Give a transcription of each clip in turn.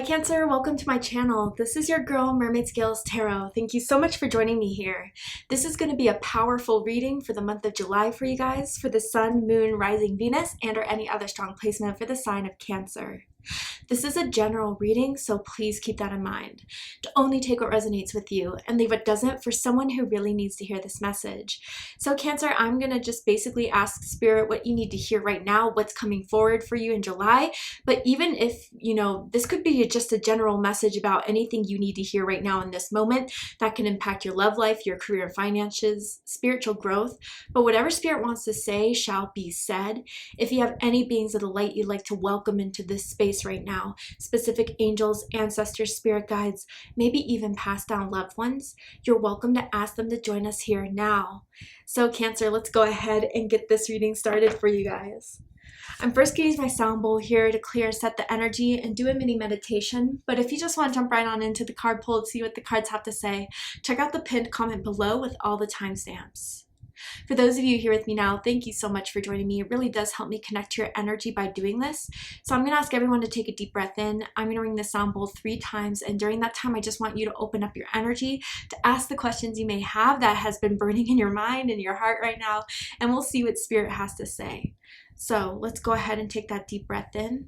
Hi Cancer, welcome to my channel. This is your girl Mermaid Scales Tarot. Thank you so much for joining me here. This is going to be a powerful reading for the month of July for you guys, for the Sun, Moon, Rising Venus, and or any other strong placement for the sign of Cancer. This is a general reading, so please keep that in mind. To only take what resonates with you and leave what doesn't for someone who really needs to hear this message. So Cancer, I'm going to just basically ask Spirit what you need to hear right now, what's coming forward for you in July. But even if, this could be just a general message about anything you need to hear right now in this moment that can impact your love life, your career and finances, spiritual growth. But whatever Spirit wants to say shall be said. If you have any beings of the light you'd like to welcome into this space right now, specific angels, ancestors, spirit guides, maybe even passed down loved ones, you're welcome to ask them to join us here now. So Cancer, let's go ahead and get this reading started for you guys. I'm first going to use my sound bowl here to clear and set the energy and do a mini meditation, but if you just want to jump right on into the card pull to see what the cards have to say, check out the pinned comment below with all the timestamps. For those of you here with me now, thank you so much for joining me. It really does help me connect to your energy by doing this. So I'm going to ask everyone to take a deep breath in. I'm going to ring the sound bowl 3 times, and during that time I just want you to open up your energy to ask the questions you may have that has been burning in your mind and your heart right now, and we'll see what Spirit has to say. So let's go ahead and take that deep breath in.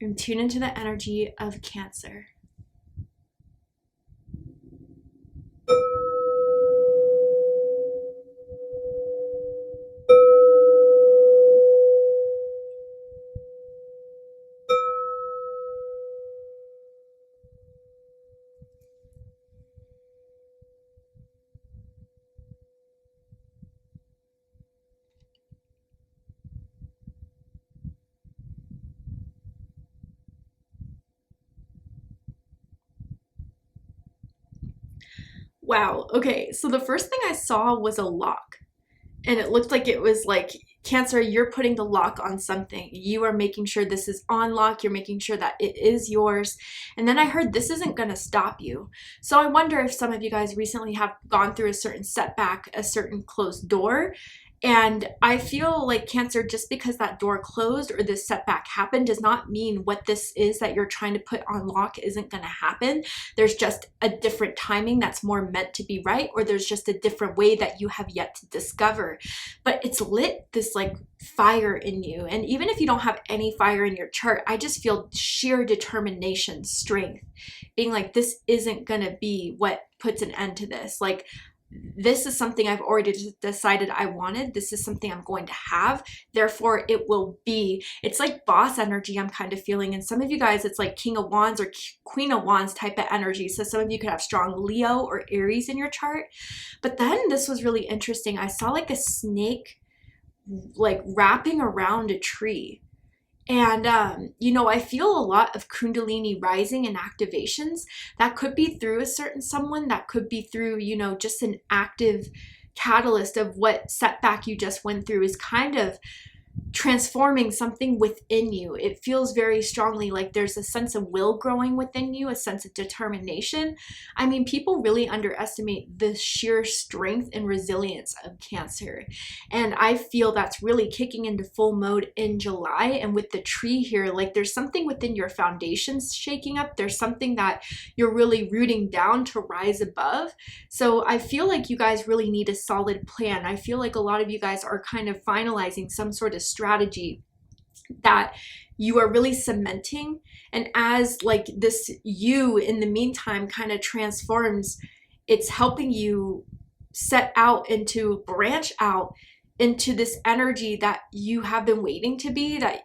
And tune into the energy of Cancer. Wow, okay, so the first thing I saw was a lock, and it looked like it was like, Cancer, you're putting the lock on something. You are making sure this is on lock, you're making sure that it is yours, and then I heard this isn't going to stop you. So I wonder if some of you guys recently have gone through a certain setback, a certain closed door, and I feel like Cancer, just because that door closed or this setback happened does not mean what this is that you're trying to put on lock isn't going to happen. There's just a different timing that's more meant to be right, or there's just a different way that you have yet to discover. But it's lit this like fire in you. And even if you don't have any fire in your chart, I just feel sheer determination, strength, being like, this isn't going to be what puts an end to this. Like, this is something I've already decided I wanted. This is something I'm going to have. Therefore, it will be. It's like boss energy I'm kind of feeling. And some of you guys, it's like King of Wands or Queen of Wands type of energy. So some of you could have strong Leo or Aries in your chart. But then this was really interesting. I saw like a snake like wrapping around a tree. And, I feel a lot of Kundalini rising and activations. That could be through a certain someone, that could be through, just an active catalyst of what setback you just went through is kind of transforming something within you. It feels very strongly like there's a sense of will growing within you, a sense of determination. I mean, people really underestimate the sheer strength and resilience of Cancer. And I feel that's really kicking into full mode in July. And with the tree here, like there's something within your foundations shaking up. There's something that you're really rooting down to rise above. So I feel like you guys really need a solid plan. I feel like a lot of you guys are kind of finalizing some sort of strategy that you are really cementing, and as like this you in the meantime kind of transforms, it's helping you set out into branch out into this energy that you have been waiting to be, that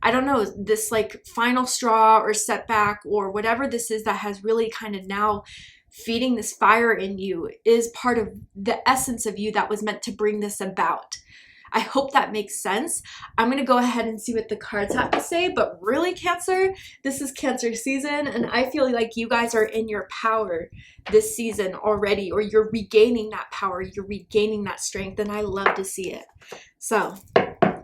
I don't know, this like final straw or setback or whatever this is that has really kind of now feeding this fire in you is part of the essence of you that was meant to bring this about. I hope that makes sense. I'm going to go ahead and see what the cards have to say, but really Cancer, this is Cancer season, and I feel like you guys are in your power this season already, or you're regaining that power, you're regaining that strength, and I love to see it. So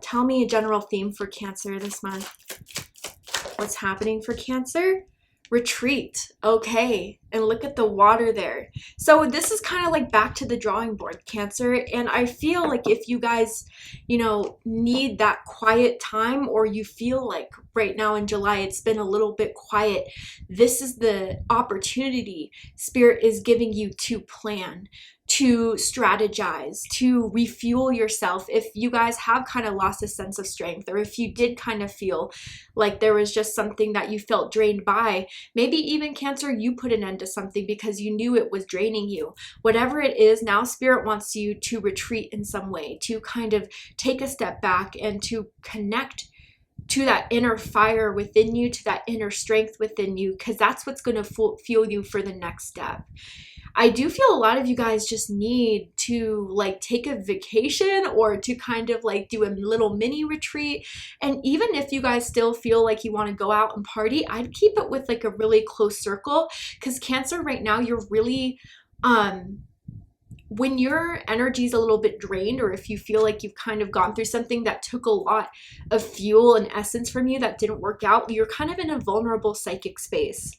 tell me a general theme for Cancer this month. What's happening for Cancer? Retreat. Okay. And look at the water there. So this is kind of like back to the drawing board, Cancer. And I feel like if you guys, need that quiet time, or you feel like right now in July it's been a little bit quiet, this is the opportunity Spirit is giving you to plan, to strategize, to refuel yourself. If you guys have kind of lost a sense of strength, or if you did kind of feel like there was just something that you felt drained by, maybe even Cancer, you put an end to something because you knew it was draining you. Whatever it is, now Spirit wants you to retreat in some way, to kind of take a step back and to connect to that inner fire within you, to that inner strength within you, because that's what's going to fuel you for the next step. I do feel a lot of you guys just need to like take a vacation, or to kind of like do a little mini retreat. And even if you guys still feel like you want to go out and party, I'd keep it with like a really close circle, because Cancer, right now you're really when your energy is a little bit drained, or if you feel like you've kind of gone through something that took a lot of fuel and essence from you that didn't work out, you're kind of in a vulnerable psychic space.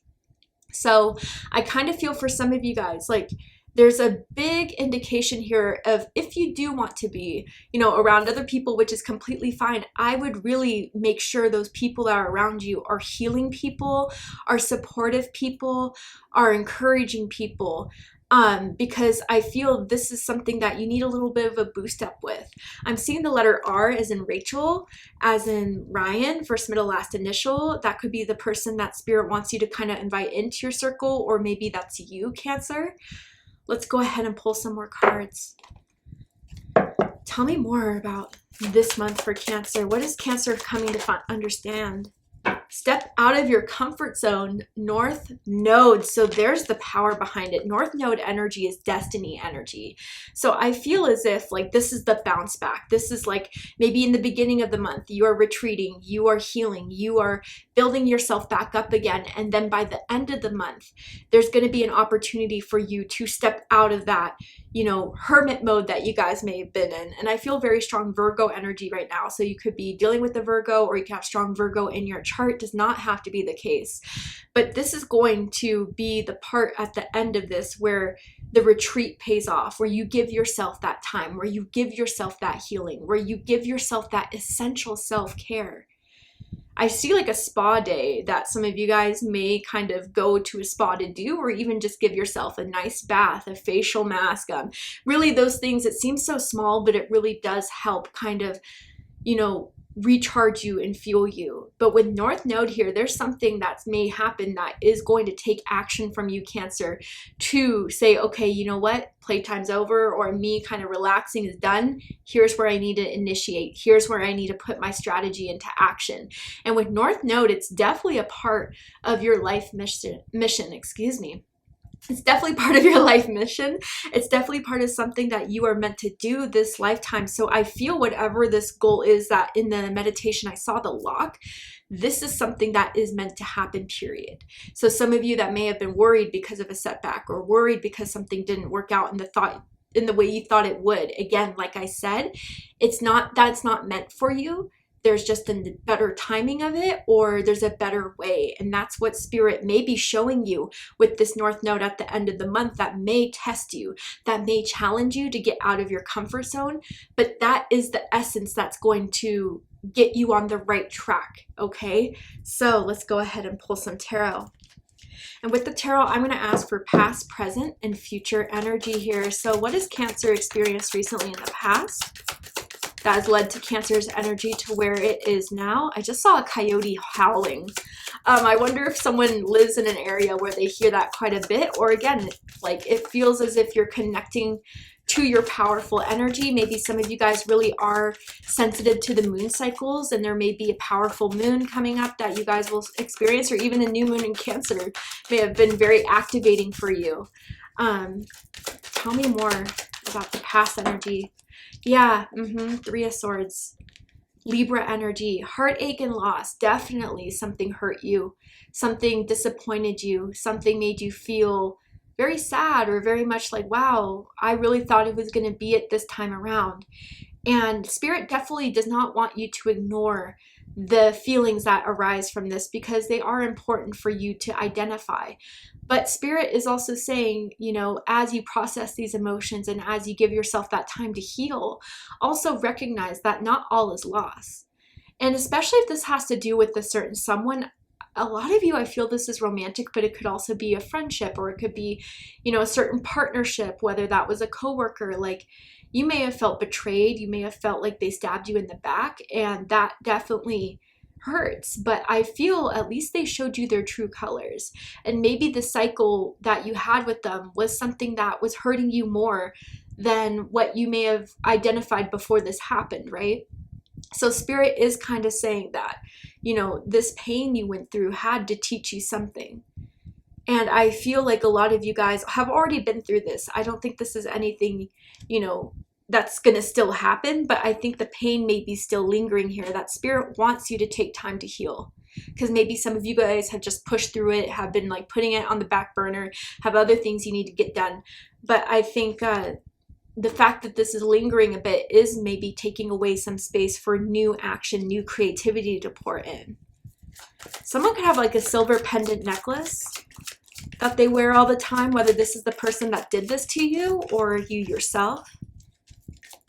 So I kind of feel for some of you guys, like there's a big indication here of, if you do want to be, around other people, which is completely fine, I would really make sure those people that are around you are healing people, are supportive people, are encouraging people. Because I feel this is something that you need a little bit of a boost up with. I'm seeing the letter R as in Rachel, as in Ryan, first, middle, last initial. That could be the person that Spirit wants you to kind of invite into your circle, or maybe that's you, Cancer. Let's go ahead and pull some more cards. Tell me more about this month for Cancer. What is Cancer coming to understand? Step out of your comfort zone. North Node. So there's the power behind it. North Node energy is destiny energy. So I feel as if like this is the bounce back. This is like maybe in the beginning of the month, you are retreating, you are healing, you are building yourself back up again. And then by the end of the month, there's going to be an opportunity for you to step out of that, hermit mode that you guys may have been in. And I feel very strong Virgo energy right now. So you could be dealing with the Virgo, or you can have strong Virgo in your chart. Does not have to be the case. But this is going to be the part at the end of this where the retreat pays off, where you give yourself that time, where you give yourself that healing, where you give yourself that essential self-care. I see like a spa day that some of you guys may kind of go to a spa to do, or even just give yourself a nice bath, a facial mask. Really those things, it seems so small, but it really does help kind of, recharge you and fuel you. But with North Node here, there's something that may happen that is going to take action from you, Cancer, to say, okay, you know what? Playtime's over, or me kind of relaxing is done. Here's where I need to initiate. Here's where I need to put my strategy into action. And with North Node, it's definitely a part of your life mission, It's definitely part of your life mission. It's definitely part of something that you are meant to do this lifetime. So I feel whatever this goal is, that in the meditation I saw the lock, this is something that is meant to happen, period. So some of you that may have been worried because of a setback, or worried because something didn't work out in the way you thought it would. Again, like I said, that's not meant for you. There's just a better timing of it, or there's a better way. And that's what Spirit may be showing you with this North Node at the end of the month, that may test you, that may challenge you to get out of your comfort zone. But that is the essence that's going to get you on the right track. Okay, so let's go ahead and pull some tarot. And with the tarot, I'm going to ask for past, present, and future energy here. So what has Cancer experienced recently in the past that has led to Cancer's energy to where it is now? I just saw a coyote howling. I wonder if someone lives in an area where they hear that quite a bit, or again, like it feels as if you're connecting to your powerful energy. Maybe some of you guys really are sensitive to the moon cycles, and there may be a powerful moon coming up that you guys will experience, or even a new moon in Cancer may have been very activating for you. Tell me more about the past energy. Yeah, Three of Swords. Libra energy, heartache and loss. Definitely something hurt you, something disappointed you, something made you feel very sad, or very much like, wow, I really thought it was going to be it this time around. And Spirit definitely does not want you to ignore the feelings that arise from this, because they are important for you to identify. But Spirit is also saying, you know, as you process these emotions and as you give yourself that time to heal, also recognize that not all is lost. And especially if this has to do with a certain someone, a lot of you, I feel this is romantic, but it could also be a friendship, or it could be, you know, a certain partnership, whether that was a coworker. Like, you may have felt betrayed, you may have felt like they stabbed you in the back, and that definitely hurts. But I feel at least they showed you their true colors. And maybe the cycle that you had with them was something that was hurting you more than what you may have identified before this happened, right? So Spirit is kind of saying that, you know, this pain you went through had to teach you something. And I feel like a lot of you guys have already been through this. I don't think this is anything, you know, that's going to still happen, but I think the pain may be still lingering here. That Spirit wants you to take time to heal, because maybe some of you guys have just pushed through it, have been like putting it on the back burner, have other things you need to get done. But I think the fact that this is lingering a bit is maybe taking away some space for new action, new creativity to pour in. Someone could have like a silver pendant necklace that they wear all the time, whether this is the person that did this to you or you yourself.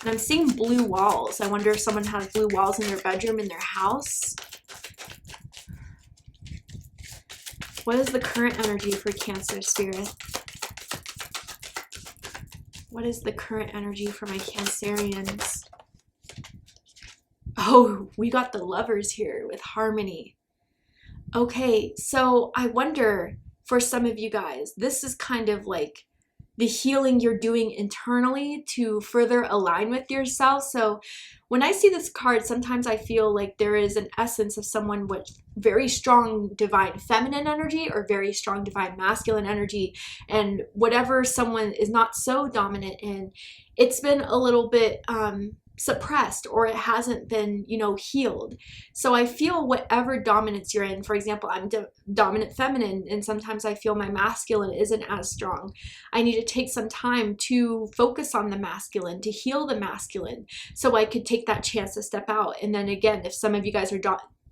And I'm seeing blue walls. I wonder if someone has blue walls in their bedroom, in their house. What is the current energy for Cancer, Spirit? What is the current energy for my Cancerians? Oh, we got the Lovers here with harmony. Okay, so I wonder, for some of you guys, this is kind of like the healing you're doing internally to further align with yourself. So when I see this card, sometimes I feel like there is an essence of someone with very strong divine feminine energy or very strong divine masculine energy, and whatever someone is not so dominant in, it's been a little bit suppressed, or it hasn't been, you know, healed. So I feel whatever dominance you're in, for example, I'm dominant feminine, and sometimes I feel my masculine isn't as strong. I need to take some time to focus on the masculine, to heal the masculine, so I could take that chance to step out. And then again, if some of you guys are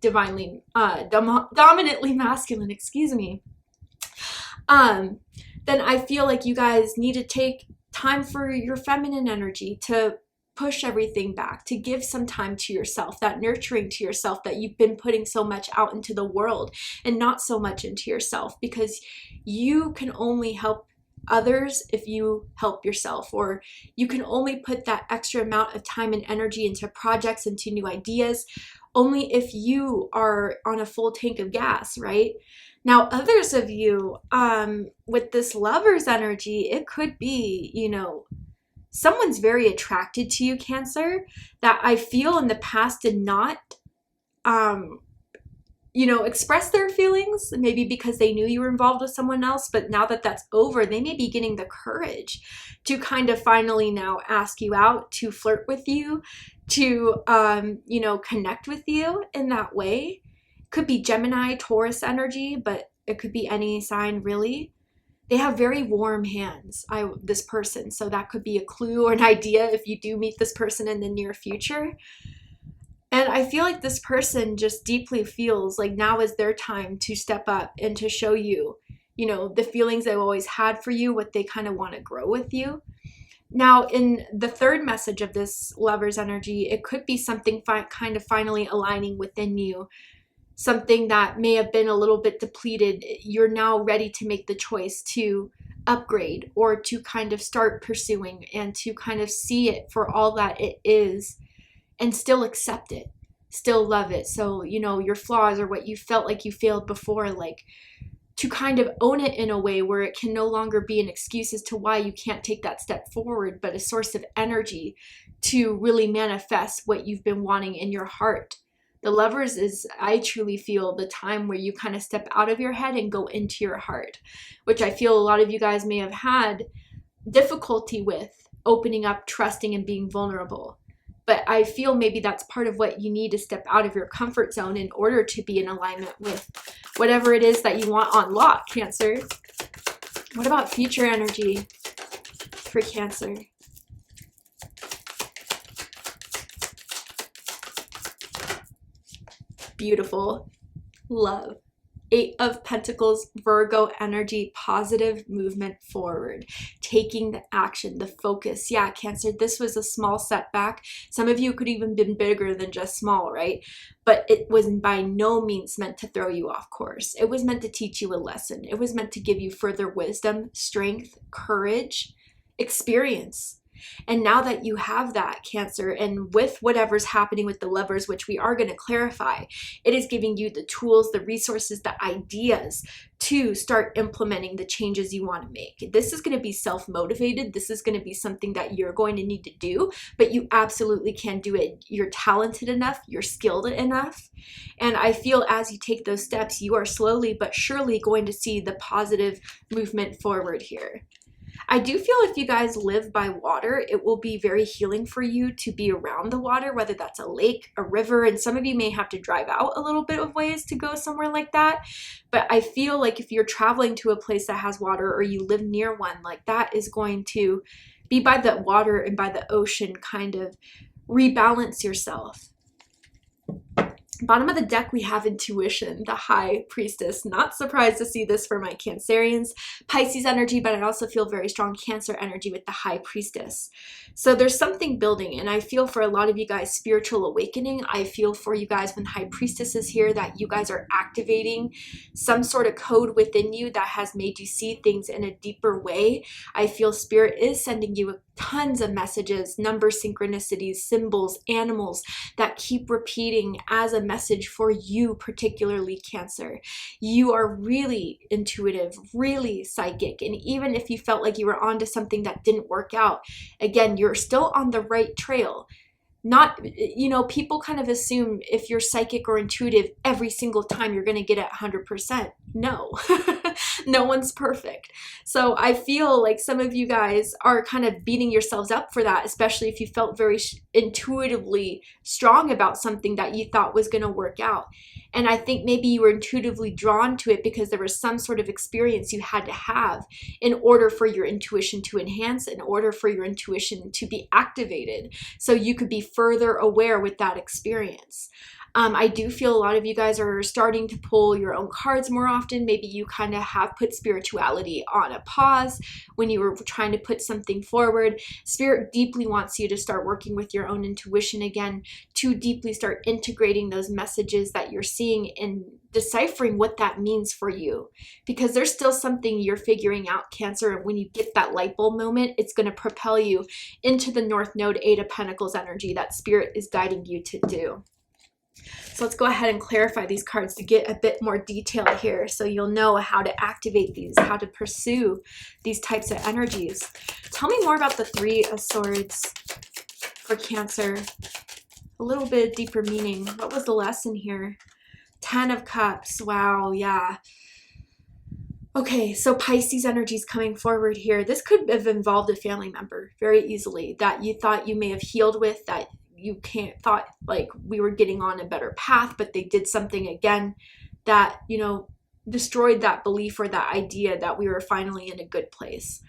dominantly masculine, excuse me, then I feel like you guys need to take time for your feminine energy, to push everything back, to give some time to yourself, that nurturing to yourself that you've been putting so much out into the world and not so much into yourself, because you can only help others if you help yourself, or you can only put that extra amount of time and energy into projects, into new ideas, only if you are on a full tank of gas, right? Now, others of you, with this Lover's energy, it could be, you know, someone's very attracted to you, Cancer, that I feel in the past did not, you know, express their feelings, maybe because they knew you were involved with someone else. But now that that's over, they may be getting the courage to kind of finally now ask you out, to flirt with you, to, you know, connect with you in that way. Could be Gemini, Taurus energy, but it could be any sign really. They have very warm hands, this person. So that could be a clue or an idea if you do meet this person in the near future. And I feel like this person just deeply feels like now is their time to step up and to show you, you know, the feelings they've always had for you, what they kind of want to grow with you. Now, in the third message of this Lover's energy, it could be something kind of finally aligning within you. Something that may have been a little bit depleted, you're now ready to make the choice to upgrade, or to kind of start pursuing and to kind of see it for all that it is and still accept it, still love it. So, you know, your flaws or what you felt like you failed before, like to kind of own it in a way where it can no longer be an excuse as to why you can't take that step forward, but a source of energy to really manifest what you've been wanting in your heart. The Lovers is, I truly feel, the time where you kind of step out of your head and go into your heart, which I feel a lot of you guys may have had difficulty with opening up, trusting, and being vulnerable. But I feel maybe that's part of what you need to step out of your comfort zone in order to be in alignment with whatever it is that you want on lock, Cancer. What about future energy for Cancer? Beautiful. Love. Eight of Pentacles, Virgo energy, positive movement forward, taking the action, the focus. Yeah, Cancer, this was a small setback. Some of you could even been bigger than just small, right? But it was by no means meant to throw you off course. It was meant to teach you a lesson. It was meant to give you further wisdom, strength, courage, experience. And now that you have that, Cancer, and with whatever's happening with the Lovers, which we are going to clarify, it is giving you the tools, the resources, the ideas to start implementing the changes you want to make. This is going to be self-motivated. This is going to be something that you're going to need to do, but you absolutely can do it. You're talented enough, you're skilled enough. And I feel as you take those steps, you are slowly but surely going to see the positive movement forward here. I do feel if you guys live by water, it will be very healing for you to be around the water, whether that's a lake, a river, and some of you may have to drive out a little bit of ways to go somewhere like that. But I feel like if you're traveling to a place that has water or you live near one, like that is going to be by the water and by the ocean, kind of rebalance yourself. Bottom of the deck, we have Intuition, the High Priestess. Not surprised to see this for my Cancerians. Pisces energy, but I also feel very strong Cancer energy with the High Priestess. So there's something building, and I feel for a lot of you guys, spiritual awakening. I feel for you guys when High Priestess is here that you guys are activating some sort of code within you that has made you see things in a deeper way. I feel Spirit is sending you tons of messages, number synchronicities, symbols, animals that keep repeating as a message for you, particularly Cancer. You are really intuitive, really psychic, and even if you felt like you were onto something that didn't work out, again, you're still on the right trail. Not, you know, people kind of assume if you're psychic or intuitive, every single time you're going to get it 100%. No, no one's perfect. So I feel like some of you guys are kind of beating yourselves up for that, especially if you felt very intuitively strong about something that you thought was going to work out. And I think maybe you were intuitively drawn to it because there was some sort of experience you had to have in order for your intuition to enhance, in order for your intuition to be activated, so you could be further aware with that experience. I do feel a lot of you guys are starting to pull your own cards more often. Maybe you kind of have put spirituality on a pause when you were trying to put something forward. Spirit deeply wants you to start working with your own intuition again, to deeply start integrating those messages that you're seeing and deciphering what that means for you, because there's still something you're figuring out, Cancer. And when you get that light bulb moment, it's going to propel you into the North Node, Eight of Pentacles energy that Spirit is guiding you to do. So let's go ahead and clarify these cards to get a bit more detail here, so you'll know how to activate these, how to pursue these types of energies. Tell me more about the Three of Swords for Cancer. A little bit deeper meaning. What was the lesson here? Ten of Cups. Wow, yeah. Okay, so Pisces energy is coming forward here. This could have involved a family member very easily that you thought you may have healed with, that you thought like we were getting on a better path, but they did something again that, you know, destroyed that belief or that idea that we were finally in a good place.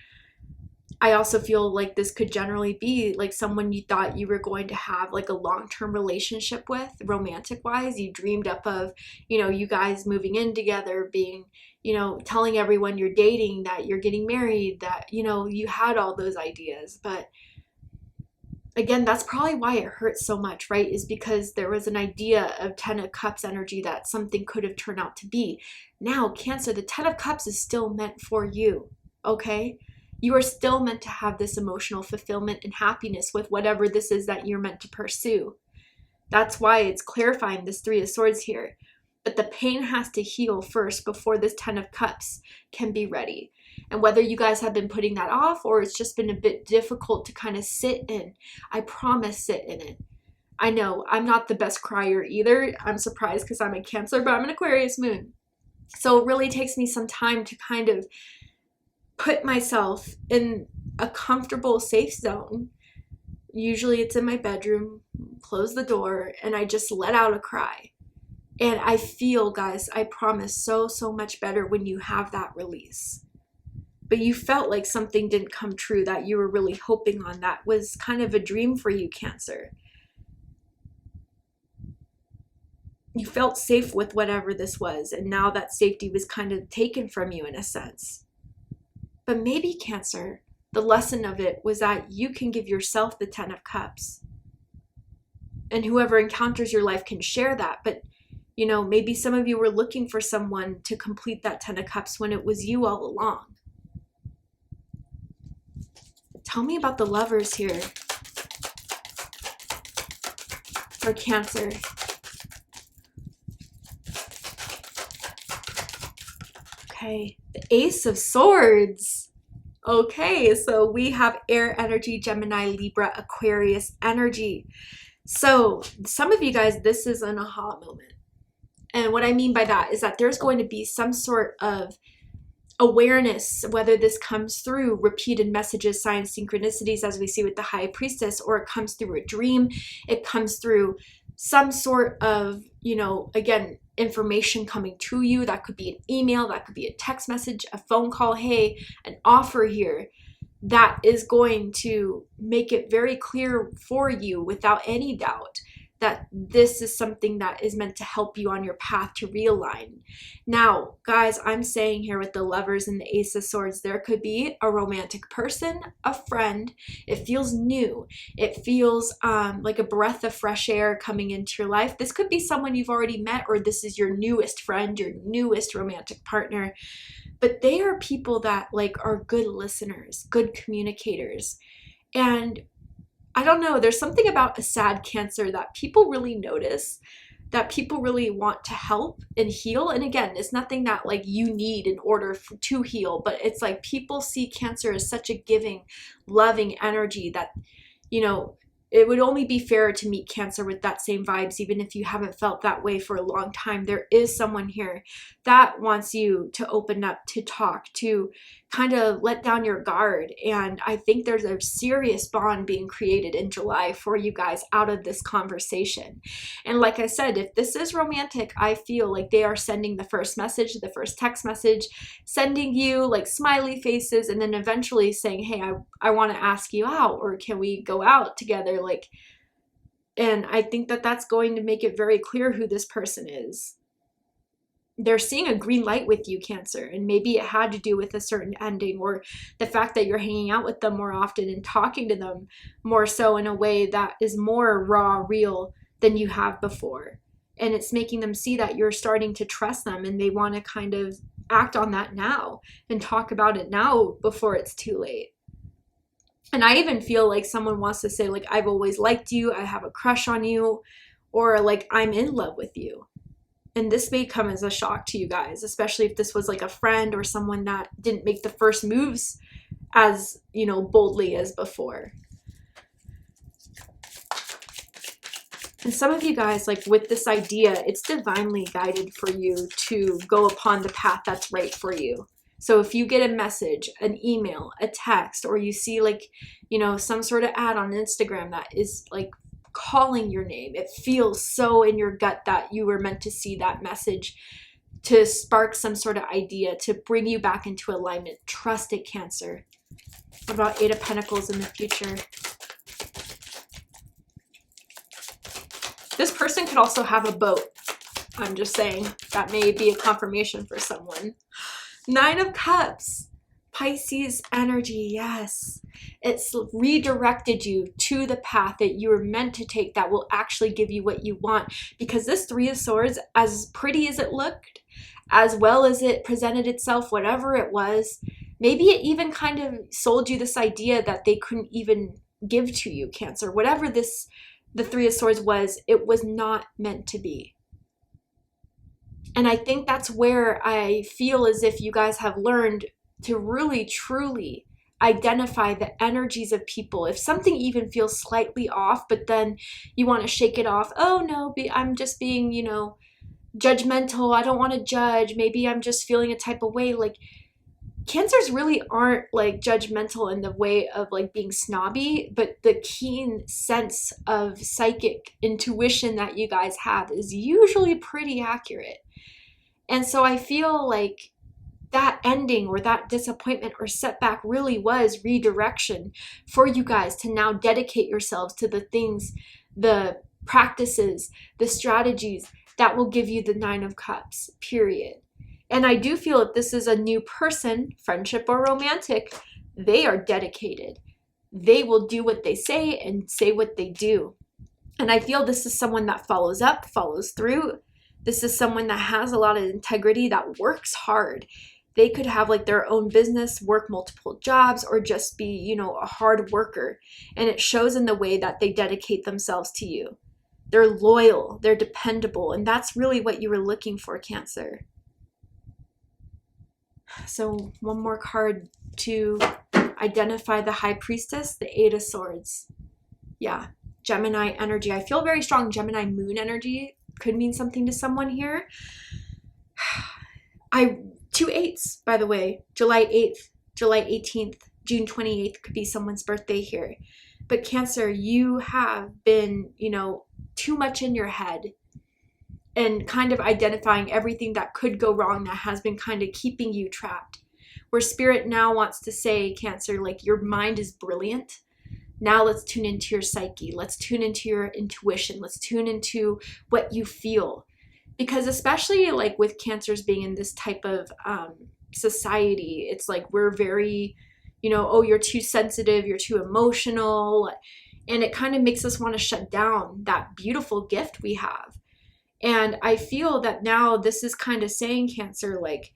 I also feel like this could generally be like someone you thought you were going to have like a long-term relationship with, romantic wise. You dreamed up of, you know, you guys moving in together, being, you know, telling everyone you're dating, that you're getting married, that, you know, you had all those ideas. But again, that's probably why it hurts so much, right? Is because there was an idea of Ten of Cups energy that something could have turned out to be. Now, Cancer, the Ten of Cups is still meant for you, okay? You are still meant to have this emotional fulfillment and happiness with whatever this is that you're meant to pursue. That's why it's clarifying this Three of Swords here. But the pain has to heal first before this Ten of Cups can be ready. And whether you guys have been putting that off or it's just been a bit difficult to kind of sit in, I promise sit in it. I know I'm not the best crier either. I'm surprised because I'm a Cancer, but I'm an Aquarius moon. So it really takes me some time to kind of put myself in a comfortable, safe zone. Usually it's in my bedroom, close the door, and I just let out a cry. And I feel, guys, I promise, so much better when you have that release. But you felt like something didn't come true that you were really hoping on, that was kind of a dream for you, Cancer. you felt safe with whatever this was, and now that safety was kind of taken from you in a sense. But maybe, Cancer, the lesson of it was that you can give yourself the 10 of Cups. And whoever encounters your life can share that. But, you know, maybe some of you were looking for someone to complete that 10 of Cups when it was you all along. Tell me about the Lovers here for Cancer. Okay, the Ace of Swords. Okay, so we have air energy, Gemini, Libra, Aquarius energy. So some of you guys, this is an aha moment. And what I mean by that is that there's going to be some sort of awareness, whether this comes through repeated messages, signs, synchronicities, as we see with the High Priestess, or it comes through a dream, it comes through some sort of, you know, again, information coming to you. That could be an email, that could be a text message, a phone call, hey, an offer here, that is going to make it very clear for you without any doubt that this is something that is meant to help you on your path to realign. Now, guys, I'm saying here with the Lovers and the Ace of Swords, there could be a romantic person, a friend. It feels new. It feels like a breath of fresh air coming into your life. This could be someone you've already met, or this is your newest friend, your newest romantic partner. But they are people that like are good listeners, good communicators. And I don't know, there's something about a sad Cancer that people really notice, that people really want to help and heal. And again, it's nothing that like you need in order to heal, but it's like people see Cancer as such a giving, loving energy that, you know, it would only be fair to meet Cancer with that same vibes, even if you haven't felt that way for a long time. There is someone here that wants you to open up, to talk, to kind of let down your guard. And I think there's a serious bond being created in July for you guys out of this conversation. And like I said, if this is romantic, I feel like they are sending the first message, the first text message, sending you like smiley faces, and then eventually saying, hey, I want to ask you out, or can we go out together? Like, and I think that that's going to make it very clear who this person is. They're seeing a green light with you, Cancer, and maybe it had to do with a certain ending, or the fact that you're hanging out with them more often and talking to them more so in a way that is more raw, real than you have before. And it's making them see that you're starting to trust them, and they want to kind of act on that now and talk about it now before it's too late. And I even feel like someone wants to say, like, I've always liked you, I have a crush on you, or like, I'm in love with you. And this may come as a shock to you guys, especially if this was like a friend or someone that didn't make the first moves as, you know, boldly as before. And some of you guys, like with this idea, it's divinely guided for you to go upon the path that's right for you. So if you get a message, an email, a text, or you see like, you know, some sort of ad on Instagram that is like calling your name, it feels so in your gut that you were meant to see that message to spark some sort of idea to bring you back into alignment. Trust it, Cancer. What about Eight of Pentacles in the future? This person could also have a boat. I'm just saying that may be a confirmation for someone. Nine of Cups. Pisces energy, yes. It's redirected you to the path that you were meant to take that will actually give you what you want. Because this Three of Swords, as pretty as it looked, as well as it presented itself, whatever it was, maybe it even kind of sold you this idea that they couldn't even give to you, Cancer. Whatever this, the Three of Swords was, it was not meant to be. And I think that's where I feel as if you guys have learned to really, truly identify the energies of people. If something even feels slightly off, but then you want to shake it off. Oh no, I'm just being, you know, judgmental. I don't want to judge. Maybe I'm just feeling a type of way. Like, Cancers really aren't like judgmental in the way of like being snobby, but the keen sense of psychic intuition that you guys have is usually pretty accurate. And so I feel like that ending or that disappointment or setback really was redirection for you guys to now dedicate yourselves to the things, the practices, the strategies that will give you the Nine of Cups, period. And I do feel if this is a new person, friendship or romantic, they are dedicated. They will do what they say and say what they do. And I feel this is someone that follows up, follows through. This is someone that has a lot of integrity, that works hard. They could have like their own business, work multiple jobs, or just be, you know, a hard worker. And it shows in the way that they dedicate themselves to you. They're loyal, they're dependable, and that's really what you were looking for, Cancer. So one more card to identify the High Priestess, the Eight of Swords. Yeah, Gemini energy. I feel very strong Gemini moon energy could mean something to someone here. 2 8s, by the way. July 8th, July 18th, June 28th could be someone's birthday here. But Cancer, you have been, you know, too much in your head and kind of identifying everything that could go wrong that has been kind of keeping you trapped. Where Spirit now wants to say, Cancer, like your mind is brilliant. Now let's tune into your psyche. Let's tune into your intuition. Let's tune into what you feel. Because especially like with Cancers being in this type of society, it's like we're very, you know, oh, you're too sensitive, you're too emotional. And it kind of makes us want to shut down that beautiful gift we have. And I feel that now this is kind of saying, Cancer, like,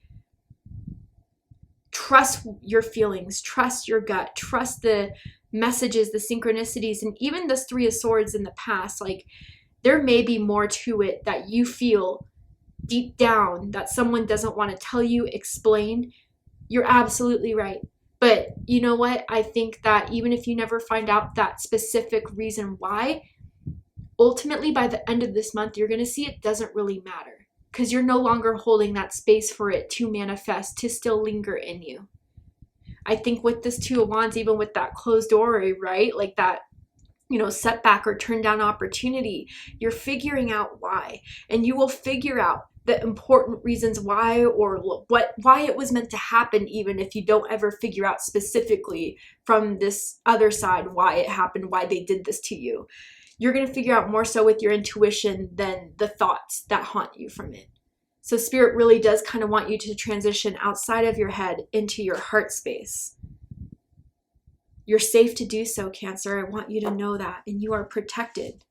trust your feelings, trust your gut, trust the messages, the synchronicities, and even this Three of Swords in the past. Like, there may be more to it that you feel deep down that someone doesn't want to tell you, explain. You're absolutely right. But you know what? I think that even if you never find out that specific reason why, ultimately by the end of this month, you're going to see it doesn't really matter because you're no longer holding that space for it to manifest, to still linger in you. I think with this Two of Wands, even with that closed door, right? Like that, you know, setback or turn down opportunity, you're figuring out why. And you will figure out the important reasons why, or why it was meant to happen, even if you don't ever figure out specifically from this other side why it happened, why they did this to you. You're going to figure out more so with your intuition than the thoughts that haunt you from it. So Spirit really does kind of want you to transition outside of your head into your heart space. You're safe to do so, Cancer. I want you to know that. And you are protected.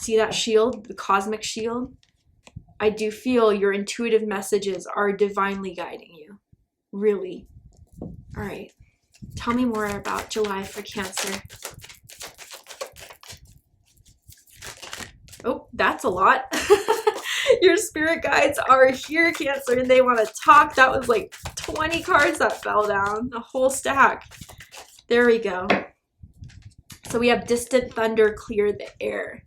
See that shield, the cosmic shield? I do feel your intuitive messages are divinely guiding you. Really. All right. Tell me more about July for Cancer. Oh, that's a lot. Your spirit guides are here, Cancer, and they want to talk. That was like 20 cards that fell down. A whole stack. There we go. So we have distant thunder, clear the air.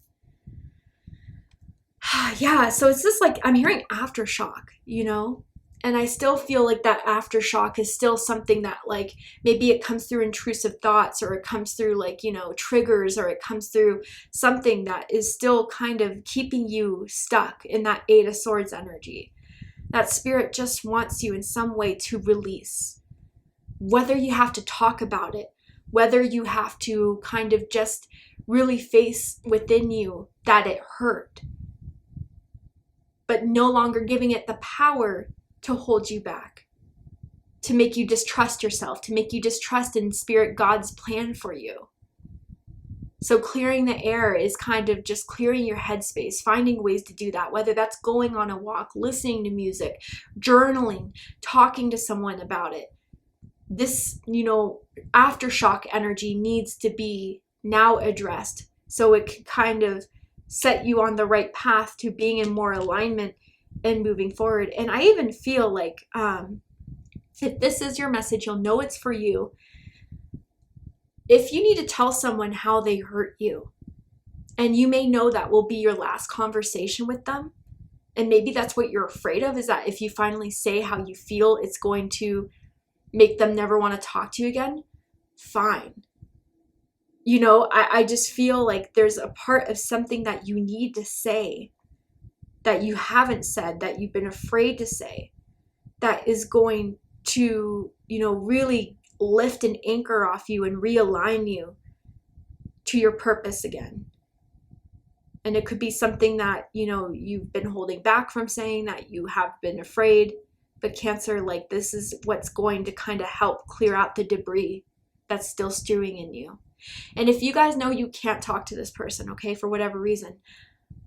Yeah, so it's just like I'm hearing aftershock, you know? And I still feel like that aftershock is still something that, like, maybe it comes through intrusive thoughts, or it comes through, like, you know, triggers, or it comes through something that is still kind of keeping you stuck in that Eight of Swords energy. That Spirit just wants you in some way to release. Whether you have to talk about it, whether you have to kind of just really face within you that it hurt, but no longer giving it the power to hold you back, to make you distrust yourself, to make you distrust in Spirit God's plan for you. So clearing the air is kind of just clearing your headspace, finding ways to do that, whether that's going on a walk, listening to music, journaling, talking to someone about it. This, you know, aftershock energy needs to be now addressed so it can kind of set you on the right path to being in more alignment and moving forward. And I even feel like if this is your message, you'll know it's for you. If you need to tell someone how they hurt you, and you may know that will be your last conversation with them, and maybe that's what you're afraid of, is that if you finally say how you feel, it's going to make them never want to talk to you again. Fine. You know, I just feel like there's a part of something that you need to say that you haven't said, that you've been afraid to say, that is going to, you know, really lift an anchor off you and realign you to your purpose again. And it could be something that, you know, you've been holding back from saying, that you have been afraid. But Cancer, like, this is what's going to kind of help clear out the debris that's still stewing in you. And if you guys know you can't talk to this person, okay, for whatever reason,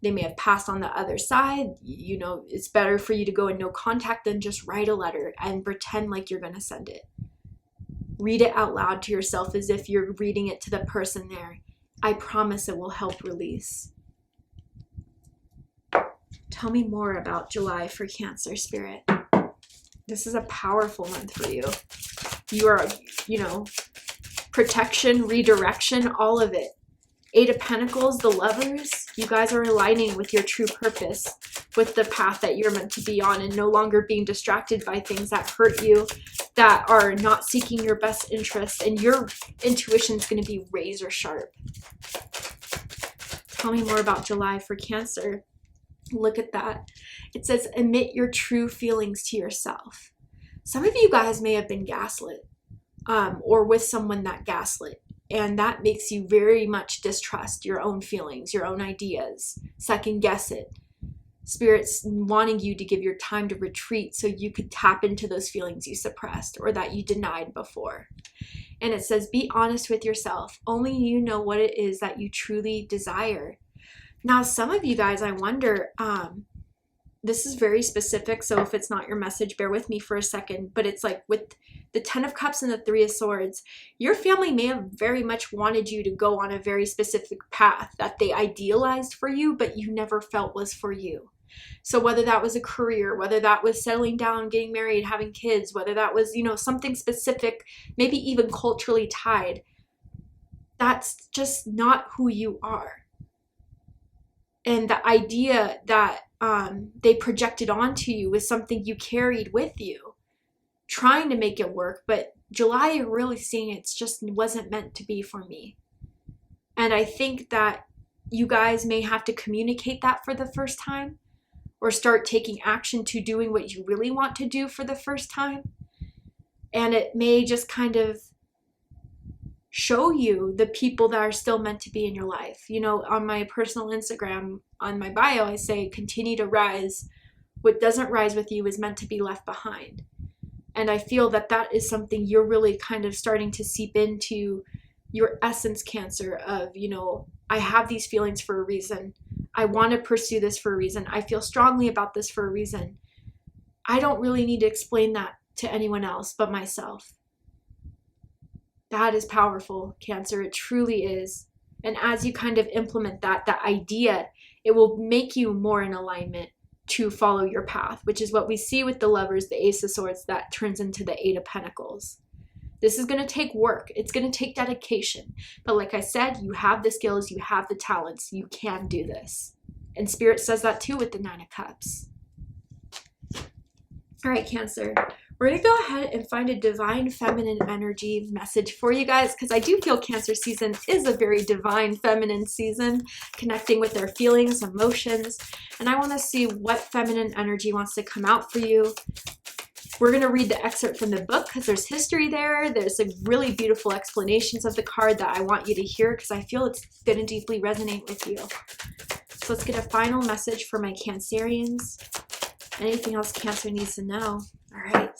they may have passed on the other side, you know, it's better for you to go in no contact than just write a letter and pretend like you're going to send it. Read it out loud to yourself as if you're reading it to the person there. I promise it will help release. Tell me more about July for Cancer, Spirit. This is a powerful month for you. You are, you know, protection, redirection, all of it. 8 of Pentacles, the Lovers, you guys are aligning with your true purpose, with the path that you're meant to be on, and no longer being distracted by things that hurt you, that are not seeking your best interest, and your intuition is going to be razor sharp. Tell me more about July for Cancer. Look at that. It says, admit your true feelings to yourself. Some of you guys may have been gaslit, or with someone that gaslit. And that makes you very much distrust your own feelings, your own ideas, second guess it. Spirit's wanting you to give your time to retreat so you could tap into those feelings you suppressed or that you denied before. And it says, be honest with yourself. Only you know what it is that you truly desire. Now, some of you guys, I wonder, this is very specific, so if it's not your message, bear with me for a second, but it's like with the 10 of Cups and the 3 of Swords, your family may have very much wanted you to go on a very specific path that they idealized for you, but you never felt was for you. So whether that was a career, whether that was settling down, getting married, having kids, whether that was, you know, something specific, maybe even culturally tied, that's just not who you are. And the idea that they projected onto you is something you carried with you, trying to make it work. But July, you're really seeing it just wasn't meant to be for me. And I think that you guys may have to communicate that for the first time, or start taking action to doing what you really want to do for the first time. And it may just kind of show you the people that are still meant to be in your life. You know, on my personal Instagram, on my bio, I say, continue to rise. What doesn't rise with you is meant to be left behind. And I feel that that is something you're really kind of starting to seep into your essence, Cancer, of, you know, I have these feelings for a reason. I want to pursue this for a reason. I feel strongly about this for a reason. I don't really need to explain that to anyone else but myself. That is powerful, Cancer. It truly is. And as you kind of implement that idea, it will make you more in alignment to follow your path, which is what we see with the Lovers, the Ace of Swords, that turns into the 8 of Pentacles. This is going to take work. It's going to take dedication. But like I said, you have the skills, you have the talents, you can do this. And Spirit says that too with the 9 of Cups. All right, Cancer. We're going to go ahead and find a divine feminine energy message for you guys, because I do feel Cancer season is a very divine feminine season, connecting with their feelings, emotions. And I want to see what feminine energy wants to come out for you. We're going to read the excerpt from the book because there's history there. There's a really beautiful explanations of the card that I want you to hear because I feel it's going to deeply resonate with you. So let's get a final message for my Cancerians. Anything else Cancer needs to know? All right.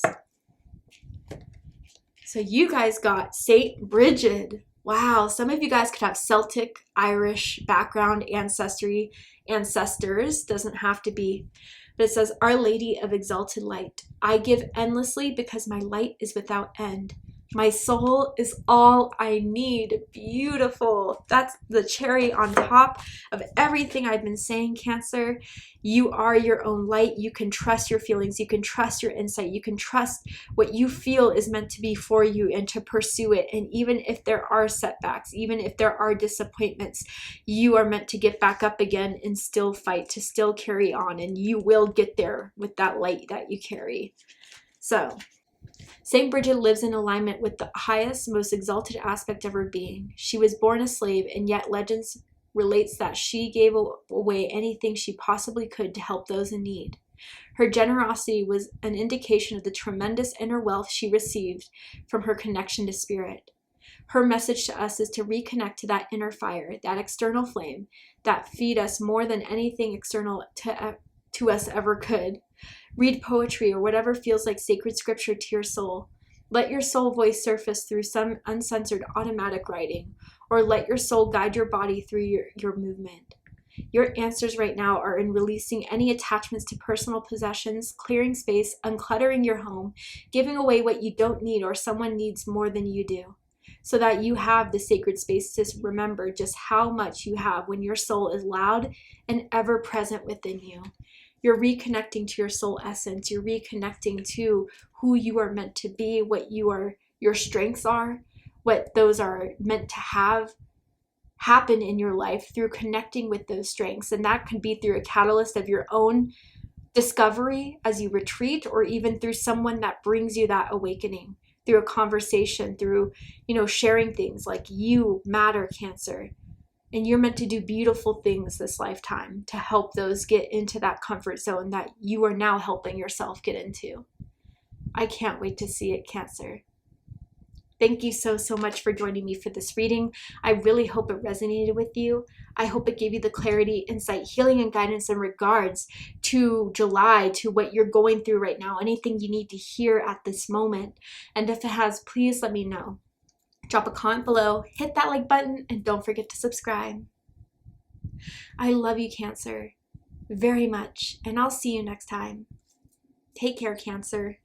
So you guys got Saint Bridget. Wow. Some of you guys could have Celtic, Irish background, ancestors. Doesn't have to be. But it says, Our Lady of Exalted Light. I give endlessly because my light is without end. My soul is all I need. Beautiful. That's the cherry on top of everything I've been saying, Cancer. You are your own light. You can trust your feelings. You can trust your insight. You can trust what you feel is meant to be for you and to pursue it. And even if there are setbacks, even if there are disappointments, you are meant to get back up again and still fight, to still carry on. And you will get there with that light that you carry. So Saint Bridget lives in alignment with the highest, most exalted aspect of her being. She was born a slave, and yet legends relates that she gave away anything she possibly could to help those in need. Her generosity was an indication of the tremendous inner wealth she received from her connection to spirit. Her message to us is to reconnect to that inner fire, that external flame that feed us more than anything external to us ever could. Read poetry or whatever feels like sacred scripture to your soul. Let your soul voice surface through some uncensored automatic writing, or let your soul guide your body through your movement. Your answers right now are in releasing any attachments to personal possessions, clearing space, uncluttering your home, giving away what you don't need or someone needs more than you do, so that you have the sacred space to remember just how much you have when your soul is loud and ever present within you. You're reconnecting to your soul essence. You're reconnecting to who you are meant to be, what your strengths are, what those are meant to have happen in your life through connecting with those strengths. And that can be through a catalyst of your own discovery as you retreat, or even through someone that brings you that awakening, through a conversation, through, sharing things like you matter, Cancer. And you're meant to do beautiful things this lifetime to help those get into that comfort zone that you are now helping yourself get into. I can't wait to see it, Cancer. Thank you so much for joining me for this reading. I really hope it resonated with you. I hope it gave you the clarity, insight, healing, and guidance in regards to July, to what you're going through right now, anything you need to hear at this moment. And if it has, please let me know. Drop a comment below, hit that like button, and don't forget to subscribe. I love you, Cancer, very much, and I'll see you next time. Take care, Cancer.